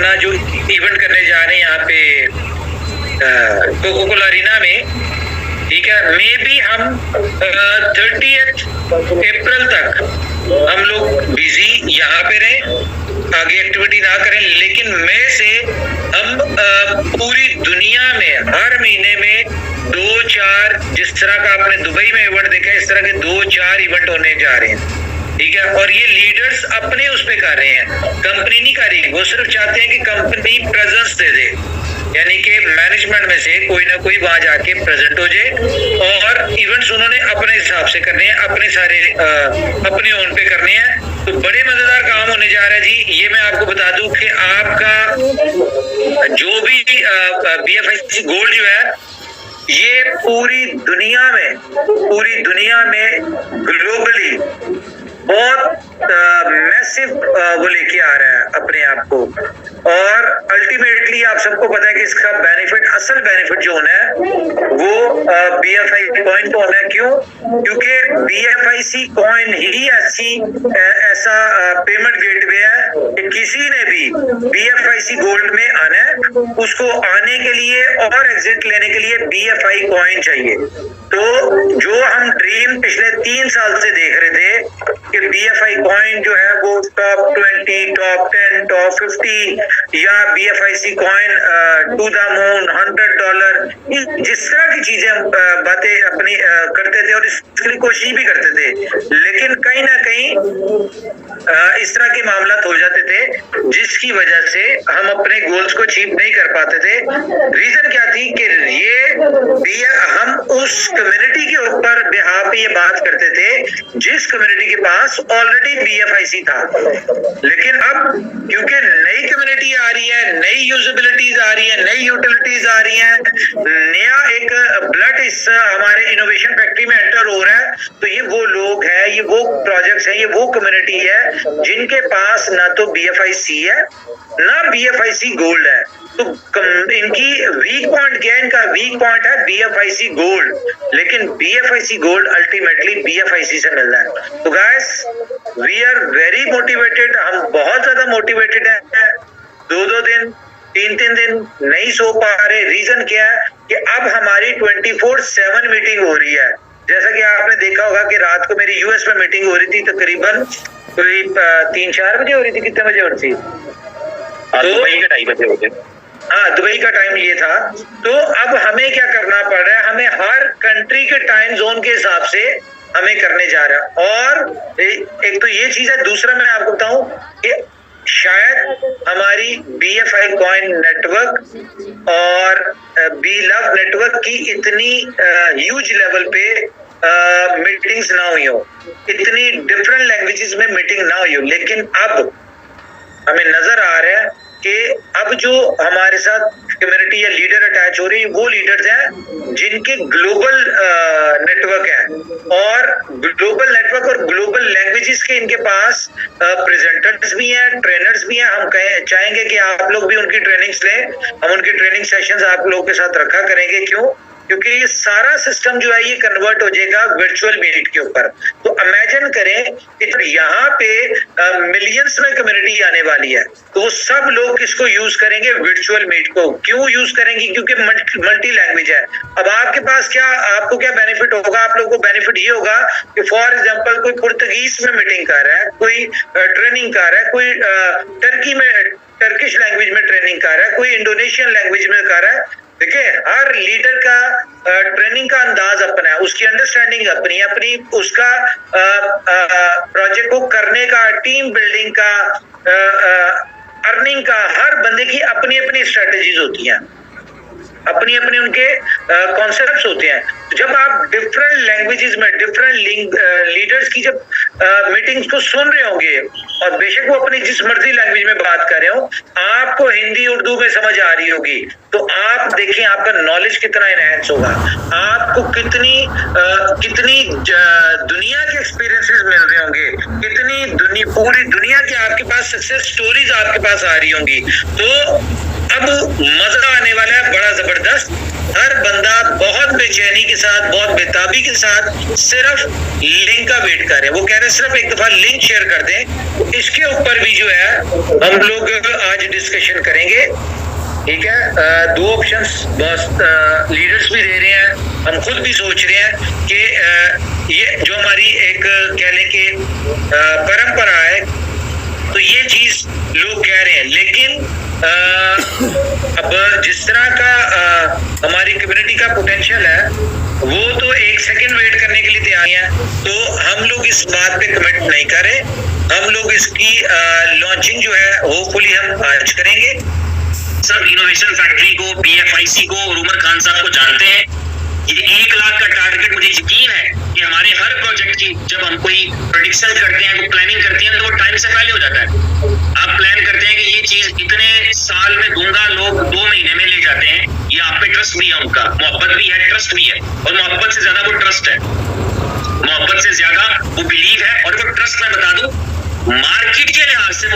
अपना जो इवेंट करने जा रहे हैं यहाँ पे कोको कोला अरीना में, ठीक है, मे बी हम 30 अप्रैल तक हम लोग बिजी यहाँ पे रहें, आगे एक्टिविटी ना करें, लेकिन मई से हम पूरी दुनिया में हर महीने में 2-4, जिस तरह का आपने दुबई में इवेंट देखा, इस तरह के 2-4 इवेंट होने जा रहे हैं, ठीक है। और ये लीडर्स अपने उस पे कर रहे हैं, कंपनी नहीं कर रही, वो सिर्फ चाहते हैं कि कंपनी प्रेजेंस दे दे, यानी कि मैनेजमेंट में से कोई ना कोई वहां जाके प्रेजेंट हो जाए, और इवेंट्स उन्होंने अपने हिसाब से करने हैं, अपने सारे अपने ओन पे करने हैं। तो बड़े मजेदार काम होने जा रहा है जी। ये मैं आपको बता दूं कि आपका जो भी BFIC गोल्ड जो है, ये पूरी दुनिया में ग्लोबली बहुत मैसिव वो लेके आ रहा है अपने आप को, और अल्टीमेटली आप सबको पता है कि इसका बेनिफिट, असल बेनिफिट जो होना है वो BFIC कॉइन को होना है। क्यों? क्योंकि BFIC कॉइन ही ऐसा पेमेंट गेटवे है कि किसी ने भी BFIC गोल्ड में आना है, उसको आने के लिए और एग्जिट लेने के लिए BFI कॉइन चाहिए। तो जो हम ड्रीम पिछले 3 साल से देख रहे थे कि BFI कॉइन जो है वो टॉप 20, टॉप 10, टॉप 50 या BFIC coin to the moon $100, जिस तरह की चीजें बातें अपनी करते थे और इसके लिए कोशिश भी करते थे, लेकिन कहीं ना कहीं इस तरह के मामला हो जाते थे जिसकी वजह से हम अपने गोल्स को अचीव नहीं कर पाते थे। रीजन क्या थी कि हम उस कम्युनिटी के ऊपर बिहार पे ये बात करते थे जिस कम्युनिटी के पास ऑलरेडी BFIC था। लेकिन अब क्योंकि नई कम्युनिटी आ रही है, नई यूजेबिलिटीज आ रही है, नई यूटिलिटीज आ रही है, नया एक ब्लड इस हमारे इनोवेशन फैक्ट्री में एंटर हो रहा है, तो ये वो लोग हैं, ये वो प्रोजेक्ट्स हैं, ये वो कम्युनिटी है जिनके पास ना तो BFIC है ना BFIC गोल्ड है। तो इनकी वीक पॉइंट क्या है? इनका वीक पॉइंट है BFIC गोल्ड, लेकिन BFIC गोल्ड अल्टीमेटली BFIC से मिल रहा है। तो guys, we are very motivated, हम बहुत ज्यादा मोटिवेटेड हैं। 2-2 दिन, 3-3 दिन नहीं सो पा रहे। रीजन क्या है कि अब हमारी 24/7 मीटिंग हो रही है। जैसा कि आपने देखा होगा कि रात को मेरी US में मीटिंग हो रही थी, तकरीबन कोई 3-4 बजे हो रही थी। कितने बजे हो रही थी? दुबई का टाइम बजे होते। हाँ, दुबई का टाइम ये था। तो अब हमें क्या करना पड़ रहा है, हमें हर कंट्री के टाइम जोन के हिसाब से हमें करने जा रहा है। और एक तो ये चीज है, दूसरा मैं आपको बताऊं कि शायद हमारी BFI कॉइन नेटवर्क और BLove नेटवर्क की इतनी ह्यूज लेवल पे मीटिंग्स ना हुई हो, इतनी डिफरेंट लैंग्वेजेस में मीटिंग ना हुई हो, लेकिन अब हमें नजर आ रहा है कि अब जो हमारे साथ कम्युनिटी या लीडर अटैच हो रही है, वो लीडर्स हैं जिनके ग्लोबल नेटवर्क है, और ग्लोबल नेटवर्क और ग्लोबल लैंग्वेजेस के इनके पास प्रेजेंटर्स भी हैं, ट्रेनर्स भी हैं। हम चाहेंगे कि आप लोग भी उनकी ट्रेनिंग्स लें, हम उनकी ट्रेनिंग सेशंस आप लोगों के साथ रखा करेंगे। क्यों? क्योंकि ये सारा सिस्टम जो है ये कन्वर्ट हो जाएगा वर्चुअल मीट के ऊपर। तो इमेजिन करें कि यहाँ पे मिलियंस में कम्युनिटी आने वाली है, तो वो सब लोग किसको यूज करेंगे? वर्चुअल मीट को। क्यों यूज करेंगे? क्योंकि मल्टी लैंग्वेज है। अब आपके पास आपको क्या बेनिफिट होगा? आप लोगों को बेनिफिट ये होगा कि फॉर एग्जाम्पल कोई पुर्तगीज में मीटिंग कर रहा है, कोई ट्रेनिंग कर रहा है, कोई टर्किश लैंग्वेज में ट्रेनिंग कर रहा है, कोई इंडोनेशियन लैंग्वेज में कर रहा है। देखिए, हर लीडर का ट्रेनिंग का अंदाज अपना है, उसकी अंडरस्टैंडिंग अपनी उसका प्रोजेक्ट को करने का, टीम बिल्डिंग का, अर्निंग का, हर बंदे की अपनी अपनी स्ट्रेटजीज होती हैं, अपनी अपनी उनके कॉन्सेप्ट्स होते हैं। जब आप डिफरेंट लैंग्वेजेस में डिफरेंट लीडर्स की जब मीटिंग्स को सुन रहे होंगे, और बेशक वो अपनी जिस मर्जी लैंग्वेज में बात कर रहे हो, आपको हिंदी उर्दू में समझ आ रही होगी, तो आप देखिए आपका नॉलेज कितना एनहांस होगा, आपको कितनी दुनिया के एक्सपीरियंसेस मिल रहे होंगे, पूरी दुनिया की आपके पास सक्सेस स्टोरीज आपके पास आ रही होंगी। तो अब मजा आने वाला है बड़ा जबरदस्त। हर बंदा बहुत बेचैनी के साथ, बहुत बेताबी के साथ सिर्फ लिंक का वेट कर रहे हैं। वो कह रहे हैं सिर्फ एक दफा लिंक शेयर कर दें। इसके ऊपर भी जो है हम लोग आज डिस्कशन करेंगे, ठीक है। दो ऑप्शंस बहुत लीडर्स भी दे रहे हैं, हम खुद भी सोच रहे हैं कि ये जो हमारी एक कह लें कि परंपरा है, तो ये चीज लोग कह रहे हैं। लेकिन अब जिस तरह का हमारी कम्युनिटी का पोटेंशियल है, वो तो एक सेकंड वेट करने के लिए तैयार है। तो हम लोग इस बात पे कमिट नहीं करें। हम लोग इसकी लॉन्चिंग जो है होपफुली हम आज करेंगे। सब इनोवेशन फैक्ट्री को, PFIC को और उमर खान साहब को जानते हैं। ये 1 लाख का टारगेट, मुझे यकीन है कि हमारे हर प्रोजेक्ट की जब हम कोई प्रेडिक्शन करते हैं, कोई प्लानिंग करते हैं, तो वो टाइम से पहले हो जाता है। आप प्लान करते हैं कि ये चीज इतने साल में दूंगा, लोग 2 महीने में ले जाते हैं। ये आप पे ट्रस्ट भी है, उनका मोहब्बत भी है, ट्रस्ट भी है। और मोहब्बत से ज्यादा वो ट्रस्ट है, मोहब्बत से ज्यादा वो बिलीव है। और वो ट्रस्ट मैं बता दूं, मार्केट के लिहाज से